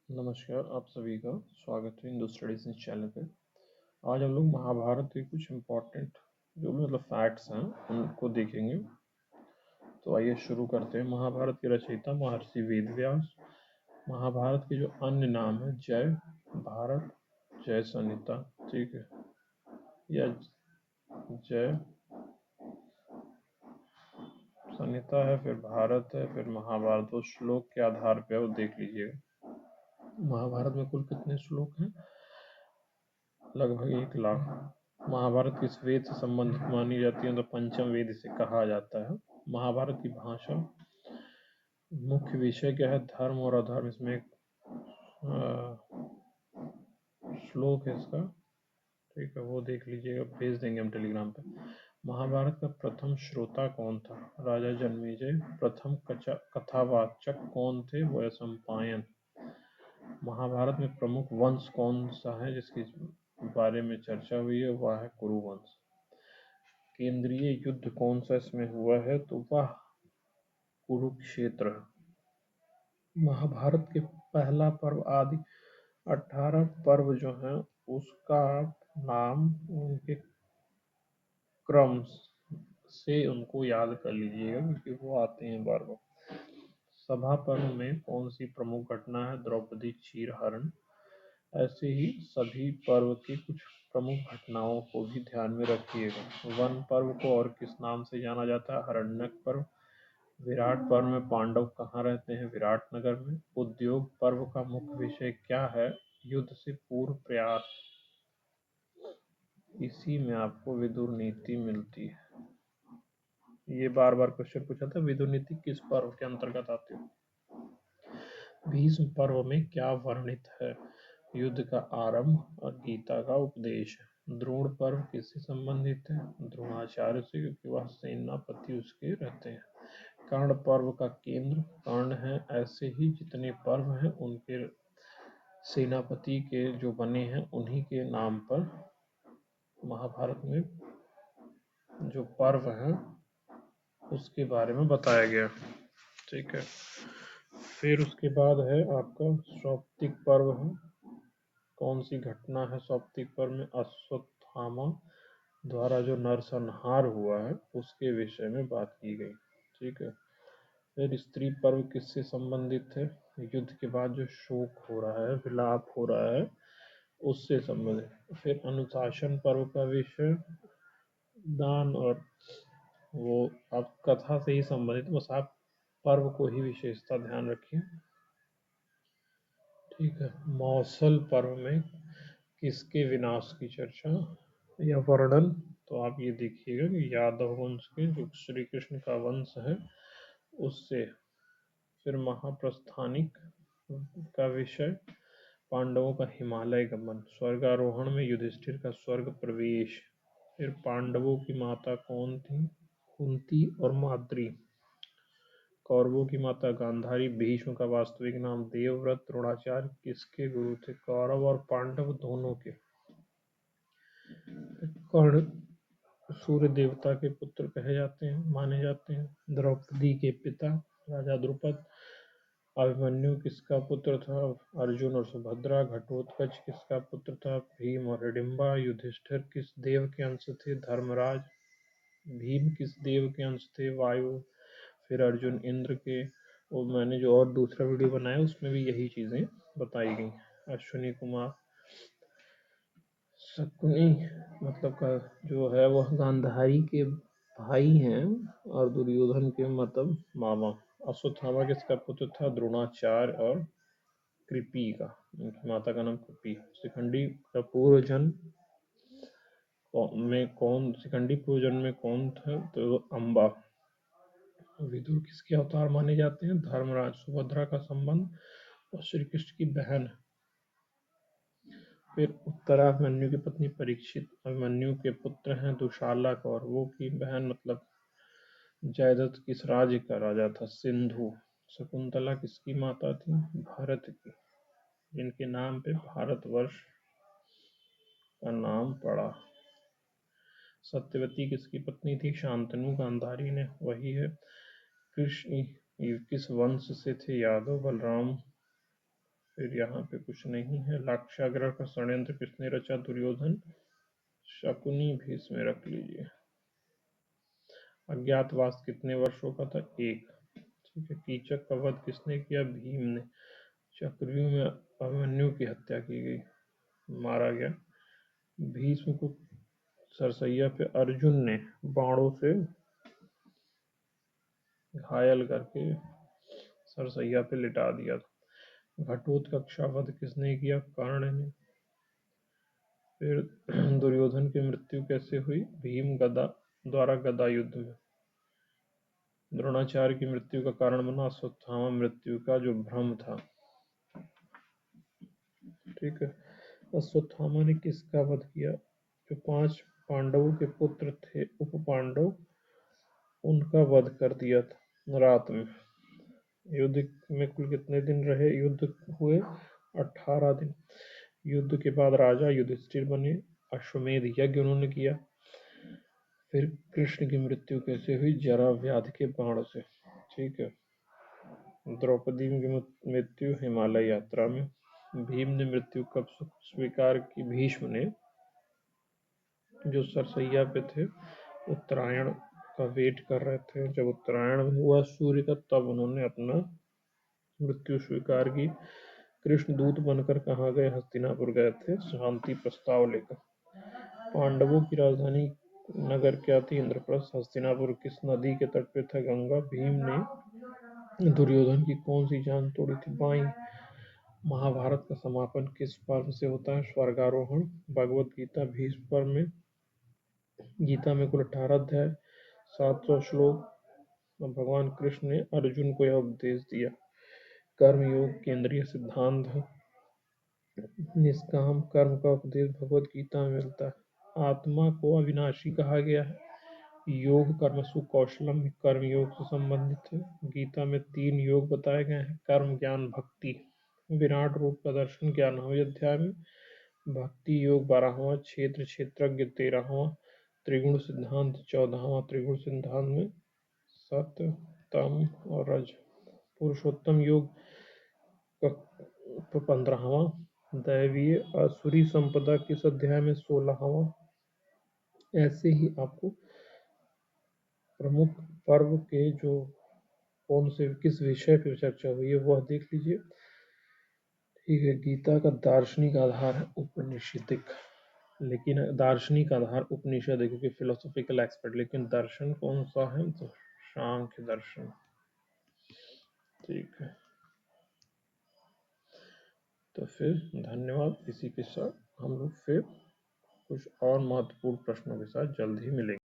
नमस्कार, आप सभी का स्वागत है हिंदू स्टडीज इस चैनल पे। आज हम लोग महाभारत के कुछ इम्पोर्टेंट जो भी फैक्ट्स हैं उनको देखेंगे। तो आइए शुरू करते हैं। महाभारत के रचयिता महर्षि वेदव्यास। महाभारत के जो अन्य नाम है जय भारत, जय संहिता, ठीक है, या जय संहिता है, फिर भारत है, फिर महाभारत। वो श्लोक के आधार पे वो देख लीजिएगा। महाभारत में कुल कितने श्लोक हैं? लगभग 1 लाख। महाभारत किस वेद से संबंधित मानी जाती है? तो पंचम वेद इसे कहा जाता है। महाभारत की भाषा, मुख्य विषय क्या है? धर्म और अधर्म। इसमें एक श्लोक है इसका, ठीक है, वो देख लीजिएगा, भेज देंगे हम टेलीग्राम पे। महाभारत का प्रथम श्रोता कौन था? राजा जन्मेजय। प्रथम कथावाचक कौन थे? वैशंपायन। महाभारत में प्रमुख वंश कौन सा है जिसके बारे में चर्चा हुई है? वह है कुरुवंश। केंद्रीय युद्ध कौन सा इसमें हुआ है? तो वह कुरुक्षेत्र। महाभारत के पहला पर्व आदि 18 पर्व जो हैं उसका नाम उनके क्रम से उनको याद कर लीजिएगा क्योंकि वो आते हैं बार बार। सभा पर्व में कौन सी प्रमुख घटना है? द्रौपदी चीरहरण। ऐसे ही सभी पर्व की कुछ प्रमुख घटनाओं को भी ध्यान में रखिएगा। वन पर्व को और किस नाम से जाना जाता है? हरण्यक पर्व। विराट पर्व में पांडव कहाँ रहते हैं? विराट नगर में। उद्योग पर्व का मुख्य विषय क्या है? युद्ध से पूर्व प्रयास। इसी में आपको विदुर नीति मिलती है। ये बार बार क्वेश्चन पूछा था, विदुर नीति किस पर्व के अंतर्गत आती है? भीष्म पर्व में क्या वर्णित है? युद्ध का आरंभ और गीता का उपदेश। द्रोण पर्व किससे संबंधित है? द्रोणाचार्य से, क्योंकि वह सेनापति उसके रहते हैं। कर्ण पर्व का केंद्र कर्ण है। ऐसे ही जितने पर्व हैं उनके सेनापति के जो बने हैं उन्हीं के नाम पर महाभारत में जो पर्व हैं उसके बारे में बताया गया, ठीक है। फिर उसके बाद है आपका सौप्तिक पर्व है। कौन सी घटना है सौप्तिक पर्व में? अश्वत्थामा द्वारा जो नरसंहार हुआ है उसके विषय में बात की गई, ठीक है। फिर स्त्री पर्व किससे संबंधित है? युद्ध के बाद जो शोक हो रहा है, विलाप हो रहा है, उससे संबंधित। फिर अनुशासन पर्व का विषय दान, और वो आप कथा से ही संबंधित, बस आप पर्व को ही विशेषता ध्यान रखिए, ठीक है। मौसल पर्व में किसके विनाश की चर्चा या वर्णन? तो आप ये देखिएगा कि यादव वंश के जो श्री कृष्ण का वंश है उससे। फिर महाप्रस्थानिक का विषय पांडवों का हिमालय गमन। स्वर्गारोहण में युधिष्ठिर का स्वर्ग प्रवेश। फिर पांडवों की माता कौन थी? कुंती और माद्री। कौरवों की माता गांधारी। भीष्म का वास्तविक नाम देवव्रत। द्रोणाचार्य किसके गुरु थे? कौरव और पांडव दोनों के। कर्ण सूर्य देवता के पुत्र कहे जाते हैं, माने जाते हैं। द्रौपदी के पिता राजा द्रुपद। अभिमन्यु किसका पुत्र था? अर्जुन और सुभद्रा। घटोत्कच किसका पुत्र था? भीम और हिडिंबा। युधिष्ठिर किस देव के अंश थे? धर्मराज। भीम किस देव के अंश थे? वायु। फिर अर्जुन इंद्र के। और मैंने जो और दूसरा वीडियो बनाया उसमें भी यही चीजें बताई गई। अश्विनी कुमार। शकुनी मतलब का जो है वह गांधारी के भाई हैं और दुर्योधन के मतलब मामा। अश्वत्थामा किसका पुत्र था? द्रोणाचार्य और कृपि का। उनकी माता का नाम कृपि। शिखंडी का पूर्व जन्म में कौन? शिखंडी पूर्व जन्म में कौन था? तो अम्बा। विदुर किसके अवतार माने जाते हैं? धर्मराज। सुभद्रा का संबंध और श्री कृष्ण की बहन। फिर उत्तराभिमन्यु की पत्नी परीक्षित अभिमन्यु के पुत्र हैं। दुशाला कौरवों की बहन, मतलब जयद्रथ किस राज्य का राजा था? सिंधु। शकुंतला किसकी माता थी? भारत की, जिनके नाम पे भारतवर्ष का नाम पड़ा। सत्यवती किसकी पत्नी थी? शांतनु। गांधारी ने वही है। कृष्ण किस वंश से थे? यादव। बलराम फिर यहाँ पे कुछ नहीं है। लाक्षागृह का षड्यंत्र किसने रचा? दुर्योधन। शकुनी भीष्म रख लीजिए। अज्ञातवास कितने वर्षों का था? 1। ठीक है। कीचक का वध किसने किया? भीम ने। चक्रव्यूह में अभिमन्यु की हत्या की गई, मारा गया। भीष्म को सरसैया पे अर्जुन ने बाणों से घायल करके सरसैया पे लिटा दिया था। घटोत्कच का वध किसने किया? कर्ण ने। फिर दुर्योधन की मृत्यु कैसे हुई? भीम द्वारा गदा युद्ध में। द्रोणाचार्य की मृत्यु का कारण बना अश्वत्थामा मृत्यु का जो भ्रम था। ठीक है। अश्वत्थामा ने किसका वध किया? जो 5 पांडवों के पुत्र थे, उप पांडव, उनका वध कर दिया था रात में। युद्ध में कुल कितने दिन रहे? युद्ध हुए 18 दिन। युद्ध के बाद राजा युधिष्ठिर बने। अश्वमेध यज्ञ उन्होंने किया। फिर कृष्ण की मृत्यु कैसे हुई? जरा व्याधि के बाण से। ठीक है। द्रौपदी की मृत्यु हिमालय यात्रा में। भीम ने मृत्यु कब स्वीकार की? भीष्म ने जो सरसैया पे थे, उत्तरायण का वेट कर रहे थे। जब उत्तरायण हुआ सूर्य का, तब उन्होंने अपना मृत्यु स्वीकार की। कृष्ण दूत बनकर कहाँ गए? हस्तिनापुर गए थे शांति प्रस्ताव लेकर। पांडवों की राजधानी नगर क्या थी? इंद्रप्रस्थ। हस्तिनापुर किस नदी के तट पे था? गंगा। भीम ने दुर्योधन की कौन सी जान तोड़ी थी? बाई। महाभारत का समापन किस पर्व से होता है? स्वर्गारोहण। भगवत गीता भीष्म पर्व में। गीता में कुल 18 अध्याय, 700 श्लोक। भगवान कृष्ण ने अर्जुन को यह उपदेश दिया। कर्मयोग केंद्रीय सिद्धांत है। निष्काम कर्म का उपदेश भगवत गीता में मिलता है। आत्मा को अविनाशी कहा गया है। योग कर्मसु कौशलम कर्म योग से संबंधित है। गीता में 3 योग बताए गए हैं, कर्म ज्ञान भक्ति। विराट रूप का दर्शन 11वें अध्याय में। भक्ति योग 12वां, क्षेत्र क्षेत्रज्ञ 13वां, त्रिगुण सिद्धांत 14वां। त्रिगुण सिद्धांत में सत्य, तम और रज। पुरुषोत्तम योग 15वां। दैवीय आसुरी संपदा किस अध्याय में? 16वां। ऐसे ही आपको प्रमुख पर्व के जो कौन से किस विषय पर चर्चा हुई है वह देख लीजिए। ठीक है। गीता का दार्शनिक आधार है उपनिषदिक, लेकिन दार्शनिक आधार उपनिषद है क्योंकि फिलोसॉफिकल एक्सपर्ट। लेकिन दर्शन कौन सा है? तो सांख्य दर्शन। ठीक है। तो फिर धन्यवाद। इसी के साथ हम लोग फिर कुछ और महत्वपूर्ण प्रश्नों के साथ जल्द ही मिलेंगे।